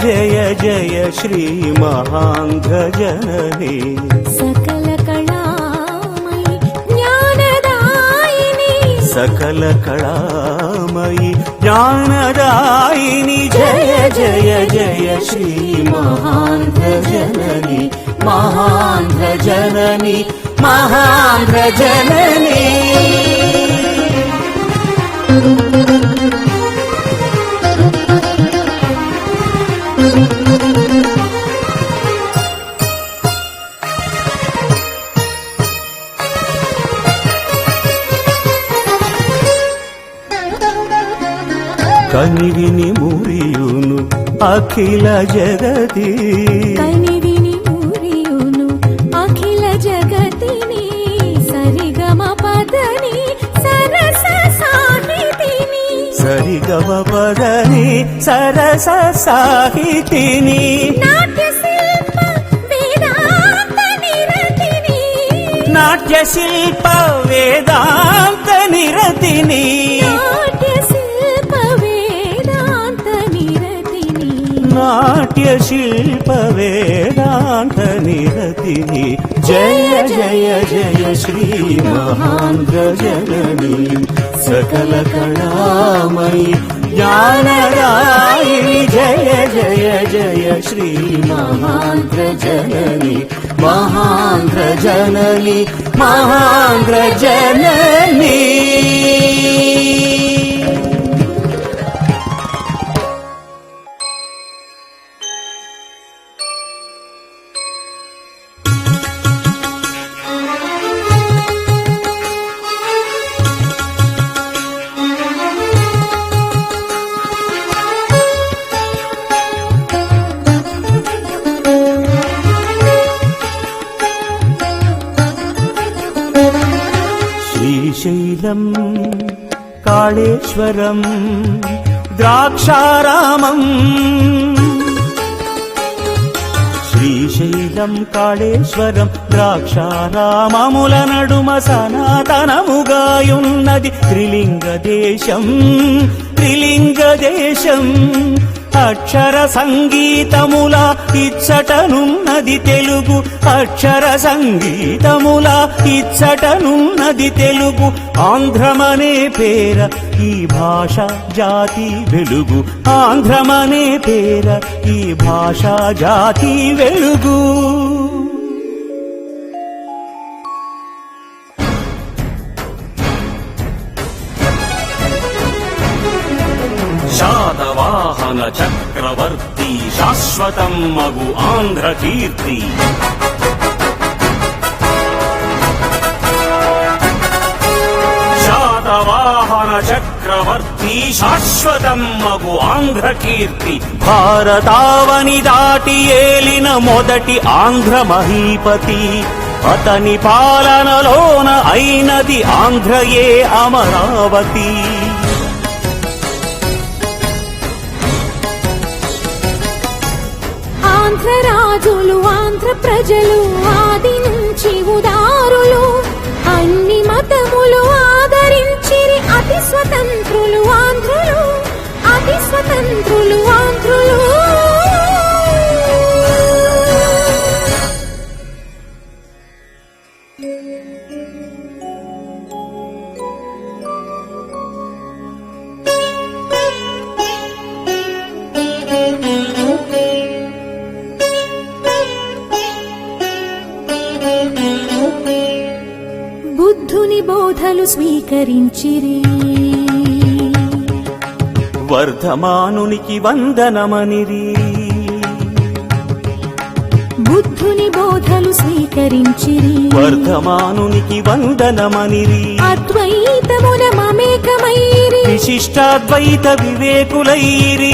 జయ జయ శ్రీ మహాంధ్ర జనని సకల కళామయి జ్ఞానదాయిని సకల కళామయి జ్ఞానదాయిని జయ జయ జయ శ్రీ మహాంధ్ర జనని మహాంధ్ర జనని మహాంధ్ర జనని కనివిని మురియును అఖిల జగతి కనివిని మురియును అఖిల జగతిని సరిగమ పదని సరస సాహితిని సరిగమ పదని సరస సాహితిని నాట్య శిల్ప వేదాంత నిరతిని నాట్య శిల్ప వేదాంత నిరతిని నాట్య శిల్ప వేదాంత నిరతిని జయ జయ జయ శ్రీ మహాంధ్ర జనని సకల కళామయి జ్ఞానదాయిని జయ జయ జయ శ్రీ మహాంధ్ర జనని మహాంధ్ర జనని మహాంధ్ర జనని శ్రీశైలం కాళేశ్వరం ద్రాక్షారామం శ్రీశైలం కాళేశ్వరం ద్రాక్షారామముల నడుమ సనాతనముగాయున్నది త్రిలింగ దేశం త్రిలింగ దేశం అక్షర సంగీతముల ఇచ్చటనున్నది తెలుగు అక్షర సంగీతముల ఇచ్చటనున్నది తెలుగు ఆంధ్రమనే పేర ఈ భాష జాతి వెలుగు ఆంధ్రమనే పేర ఈ భాష జాతి వెలుగు శాతవాహన చక్రవర్తి శాశ్వతం మగు ఆంధ్ర కీర్తి శాతవాహన చక్రవర్తి శాశ్వతం మగు ఆంధ్ర కీర్తి భారతావని దాటి ఏలిన మొదటి ఆంధ్ర మహీపతి అతని పాలనలోన అయినది ఆంధ్రయే అమరావతి ఆంధ్ర రాజులు ఆంధ్ర ప్రజలు ఆది నుంచి ఉదారులు అన్ని మతములు ఆదరించిరి అతి స్వతంత్రులు ఆంధ్రులు అతి స్వతంత్రులు ఆంధ్రులు బుద్ధుని బోధలు స్వీకరించిరి వర్ధమానునికి వందనమనిరి బుద్ధుని బోధలు స్వీకరించిరి వర్ధమానునికి వందనమనిరి అద్వైతమున మమేకమైరి విశిష్టాద్వైత వివేకులైరి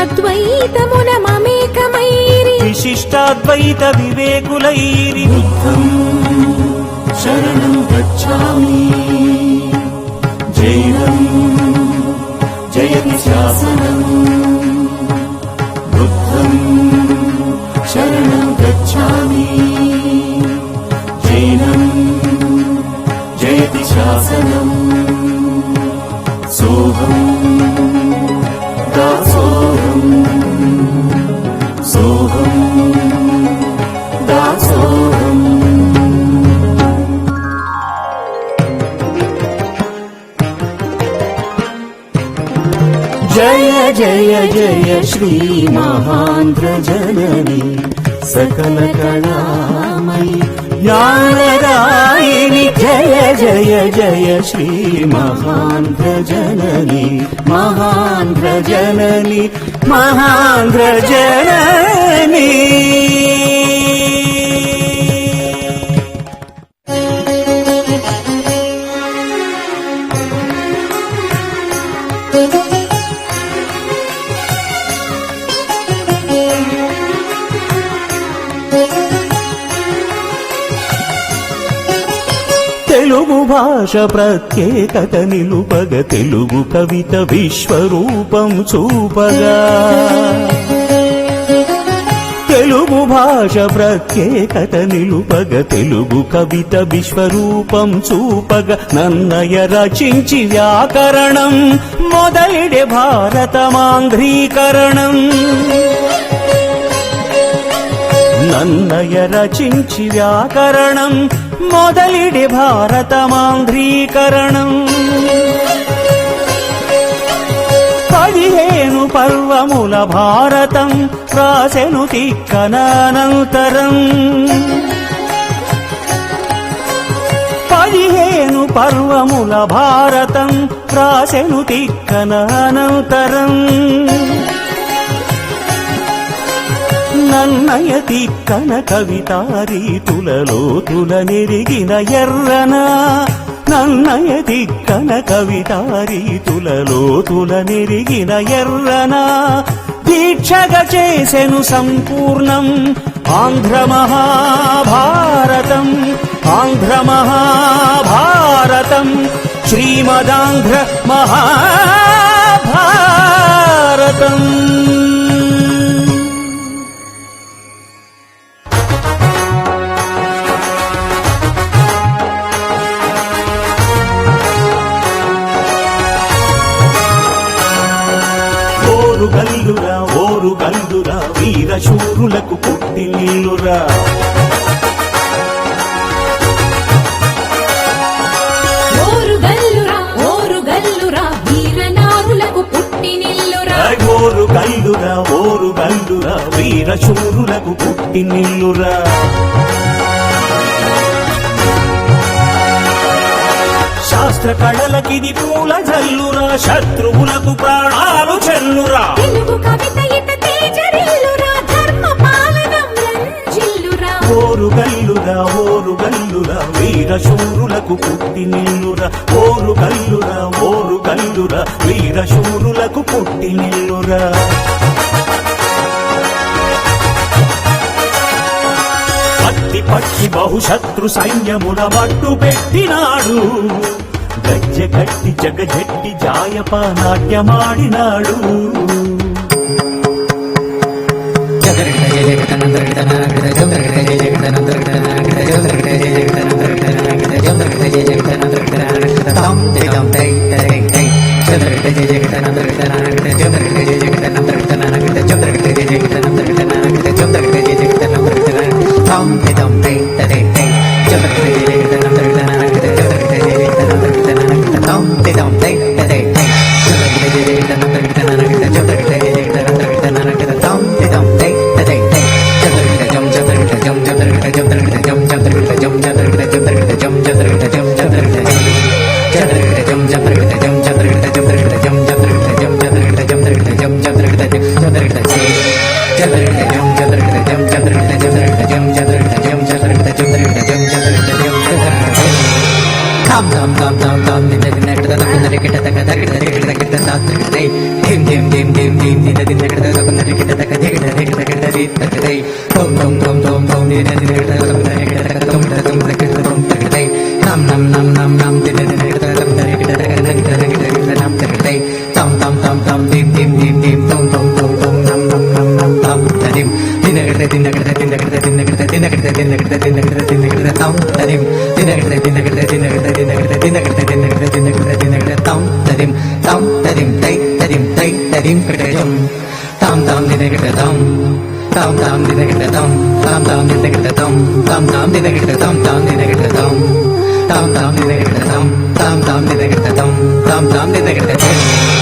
అద్వైతమున మమేకమైరి విశిష్టాద్వైత వివేకులైరి బుద్ధం శరణం గచ్ఛామి జైనం జయతి శాసనం బుద్ధం శరణం గచ్ఛామి జైనం జయతి శాసనం సోహం దాస జయ జయ జయ శ్రీ మహాంధ్ర జనని సకల కళామయి జ్ఞానదాయిని జయ జయ జయ శ్రీ మహాంధ్ర జనని మహాంధ్ర జనని మహాంధ్ర జనని తెలుగు భాష ప్రత్యేకత నిలుపగ తెలుగు కవిత విశ్వరూపం చూపగా తెలుగు భాష ప్రత్యేకత నిలుపగ తెలుగు కవిత విశ్వరూపం చూపగ నన్నయ రచించి వ్యాకరణం మొదలిడే భారతమాంధ్రీకరణం నన్నయ రచించి వ్యాకరణం మొదలిడి భారతమాంధ్రీకరణం 15 పర్వముల భారతం రాసెను తిక్కనానంతరం 15 పర్వముల భారతం రాసెను తిక్కనానంతరం నన్నయ తిక్కన కవితారీతులలో తులనెరిగిన ఎర్రన నన్నయ తిక్కన కవితారీతులలో తులనెరిగిన ఎర్రన దీక్షగా చేసెను సంపూర్ణం ఆంధ్ర మహాభారతం ఆంధ్ర మహాభారతం శ్రీమదాంధ్ర మహాభారతం ఓరు గల్లురా వీర శూరులకు పుట్టినిల్లురా ఓరు గల్లురా వీరనారులకు పుట్టినిల్లురా ఓరు గల్లురా వీర శూరులకు పుట్టినిల్లురా శాస్త్ర కళలకిది పూల జల్లురా శత్రువులకు ప్రాణాలు చెల్లురా తెలుగు కవిత ఇత తేజరిల్లురా ధర్మ పాలనం రంజిల్లురా ఓరు గల్లురా వీర శూరులకు పుట్టినిల్లురా ఓరు గల్లురా వీర శూరులకు పుట్టినిల్లురా పట్టి బహుశత్రు సైన్యమున మట్టు పెట్టినాడు గజ్జె కట్టి జగజెట్టి జాయప నాట్యమాడినాడు Tam tam